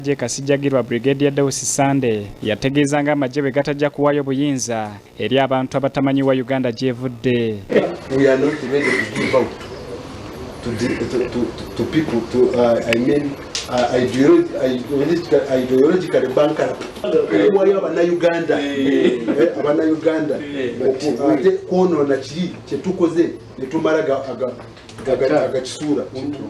Je Kasijjagirwa Brigadier Deusi Sunday yategeeza nga amagye bwe gatajja kuwaayo buyinza eri abantu abatamanyi wa Uganda gyevudde. We are not ready to give out to people ideologically bankrupt. Abannayuganda ate kwonoona kiri kye tukoze ne tumala agakisuula.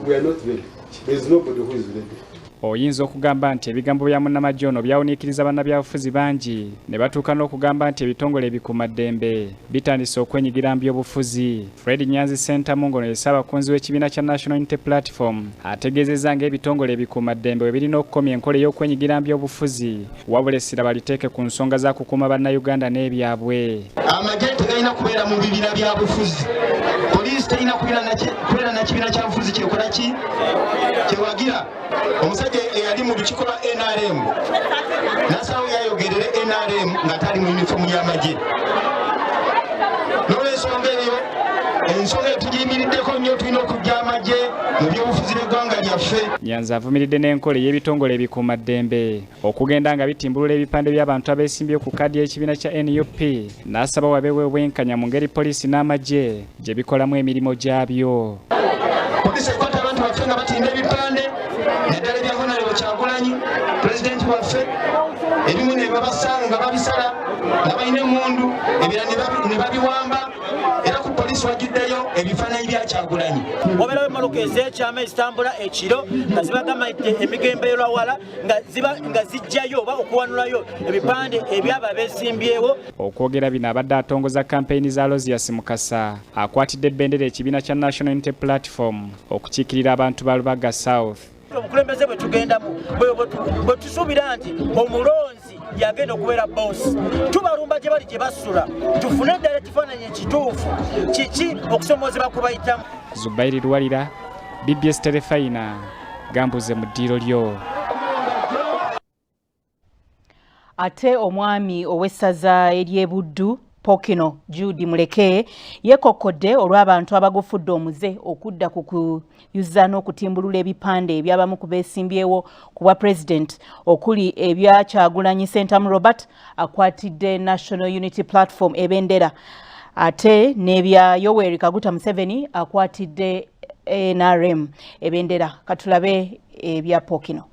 We are not ready. There is nobody who is ready. Oyinza okugamba nti ebigambo bya munnamagye ono byawuniikiriza bannabyabufuzi bangi ne batuuka n'okugamba nti ebitongole ebikuumaddembe bitandise okwenyigira mu byobufuzi. Fred Nyanzi Ssentamu ng'ono ye ssaabakunzi w'ekibiina kya National Unity Platform ategeezezza ng'ebitongole ebikuumaddembe bwe birina okukomya enkola ey'okwenyigira mu byobufuzi wabula essira baliteeke ku nsonga za kukuuma bannayuganda n'ebyabwe. Amagye tegalina kubeera mu bibiina bya bufuzi. Poliisi terina kubeera na kibiina kya bufuzi kyekola ki kyewagira. Omusajja eyali mu lukiiko lwa NRM nasalawo yayogerere NRM nga tali mu yunifoomu y'amagye. N'olw'ensonga eyo ensonga etugiyimiriddeko nnyo tulina okujja amagye mu byobufuzi bw'eggwanga lyaffe. Nyanzi avumiridde n'enkola ey'ebitongole ebikuumaddembe okugenda nga bitimbulula ebipande by'abantu abeesimbye ku kkaadi y'ekibiina kya NUP n'asaba wabeewo obwenkanya mu ngeri poliisi n'amagye gye bikolamu emirimu gyabyo. Poliisi ekwata abantu baffe nga batimba ebipande naddala ebya Honorable Kyagulanyi pulezidenti waffe ebimu ne babasanga nga babisala nga balina emmundu ebirala ne babiwamba era ku poliisi wajjuddeyo ebifaananyi bya Kyagulanyi. Wabeerawo emmoloka ez'ekyama ezitambula ekiro nga zibagamidde emigembeerwa wala nga zijjayo oba okuwanulayo ebipande ebyaba beesimbyewo. Okwogera bino abadde atongoza kampeyini za Lozias Mukasa akwatidde ebbendera ekibiina kya National Unity Platform okukiikirira abantu ba Lubaga South. Omukulembeze bwe tugendamu bwe tusuubira nti omulonzi yagenda okubeera boss tubalumba gye bali gye basula tufune eddala ekifaananyi ekituufu kiki okusomoozebwa kubayitamu. Zubairi Lwalira, BBS Terefayina, gambuze mu ddiiro lyo. Ate omwami ow'essaza ery'e Buddu Pokino Judy Muleke yeekokkodde olw'abantu abagufudde omuze okudda ku kuyuza n'okutimbulula ebipande ebyabamu ku beesimbyewo ku bwa President okuli ebya Kyagulanyi Ssentamu Robert akwatidde National Unity Platform ebendera ate n'ebya Yoweri Kaguta Museveni akwatidde NRM ebendera. Katulabe ebya Pokino.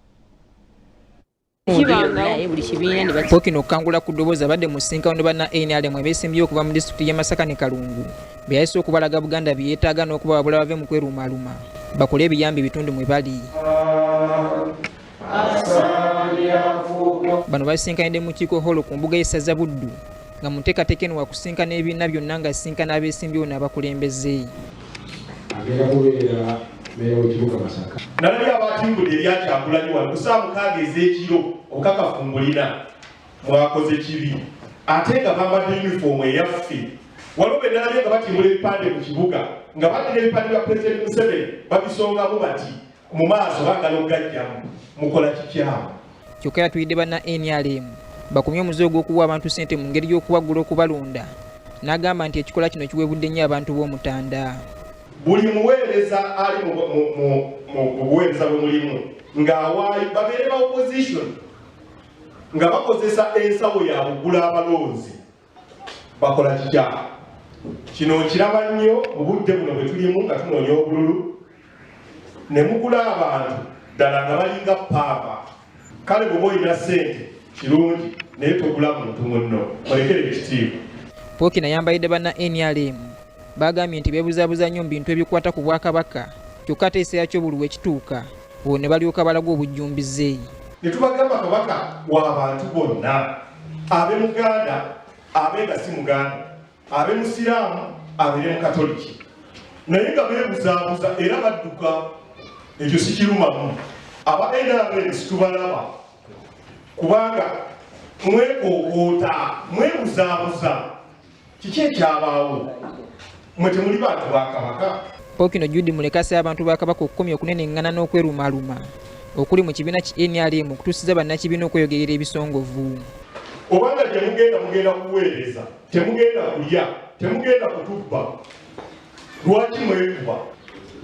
Pokino okukangula ku ddoboozi abadde mu ssinkano banna NRM ebeesimbyewo okuva mu disitulikiti y'e Masaka ne Kalungu byayise okubalaga Buganda bye yeetaaga n'okubawabula bave mu kweruumaluma bakole ebiyambi ebitundu mwe bali. Bano basinkanidde mu kiiko holo ku mbuga y'essaza Buddu nga mu nteekateeka eno wakusinkana ebibiina byonna nga sinkana abeesimbyewo n'abakulembeze. Nalabye abatimbudde ebya Kyagulanyi wano ku ssaawa mukaaga ez'ekiro obukakafu mbulina mwakoze kibi ate nga bambadde yunifoomu eyaffe. Waliwo be nalabye nga batimbula ebipande mu kibuga nga badde ebipande bya Pulezidenti Museveni babisongamu bati mu maaso baagala okugajjamu mukola kikyamu. Kyokka yatuyidde banna NRM bakumye omuze gw'okuwa abantu ssente mu ngeri y'okubaggula okubalonda n'agamba nti ekikola kino kiweebudde nnyo abantu b'Omutanda. Buli muweereza ali mu buweereza bwe mulimu ng'awaayo babeere ba opposition nga bakozesa ensawo yaabwe okugula abalonzi bakola kikyamu. Kino nkiraba nnyo mu budde buno bwe tulimu nga tunoonya obululu ne mugula abantu ddala nga balinga paapa. Kale bw'oba olina ssente kirungi naye togula muntu munno olekere ekitiibwa. Pokino ayambalidde banna NRM bagambye nti beebuzaabuza nnyo mu bintu ebikwata ku Bwakabaka kyokka ate ekiseera ky'obululu ekituuka olwo ne balyoka balaga obujjumbize. Ne tubagamba Kabaka w'abantu bonna ab'Emuganda abenga si Muganda ab'Emusiraamu abeere mu Katoliki naye nga beebuzaabuza era badduka ekyo si kirumamu. Aba NRM situbalaba kubanga mwekookoota mwebuzaabuza kiki ekyabaawo mwe temuli bantu ba Kabaka. Pokino Judy Muleke asaba abantu ba Kabaka okukomya okunenengana n'okweruumaluma okuli mu kibiina ki NRM okutuusiza bannakibiina okweyogerera ebisongovu. Obanga mugenda kuweereza temugenda kulya temugenda kutubba lwaki mwekuba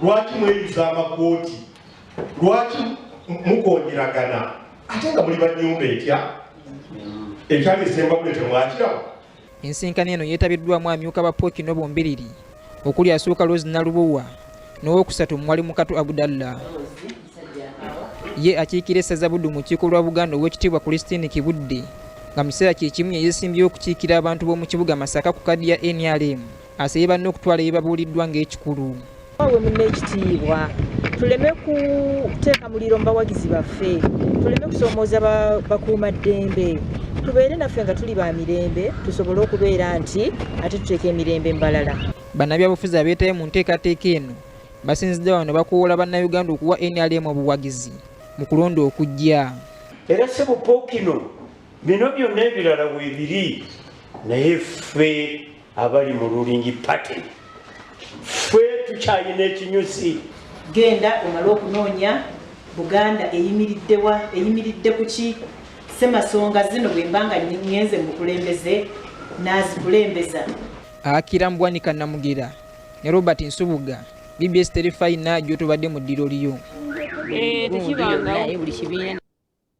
lwaki mweyuza amakooti lwaki mukongeragana ate nga muli bannyumba etya ekyali esembabule temwakirawo. Ensinkano eno yeetabiddwamu amyuka ba Ppookino bombiriri okuli asooka Rose Nalubowa n'owokusatu Mwalimu Katu Abdallah. Ye akiikira essaza Buddu mu lukiiko lwa Buganda Oweekitiibwa Christine Kibudde nga mu kiseera kye kimu yeesimbyewo okukiikira abantu b'omu kibuga Masaka ku kaddi ya NRM asabye banne okutwala ebibabuuliddwa ng'ekikulu. Awe munneekitiibwa tuleme kuteeka muliro mu bawagizi baffe, tuleme kusoomooza bakuumaddembe, tubeere naffe nga tuli ba mirembe tusobole okubeera nti ate tuteeka emirembe mbalala. Bannabyabufuzi abeetayo mu nteekateeka eno basinzidde wano bakoowoola bannayuganda okuwa NRM obuwagizi mu kulonda okujja. Era se bu Ppookino bino byonna ebirala weebiri naye ffe abali mu ruling party ffe tukyalina ekinyusi. Genda omale okunoonya Buganda eyimiridde ku ki Ssemasonga zino bwe mbanga ngenze mu bukulembeze n'azikulembeza. Akira Mbwanika Namugera ne Robert Nsubuga BBS Terefayina gy'otobadde mu ddiro lyo. Tekibanga buli kibiina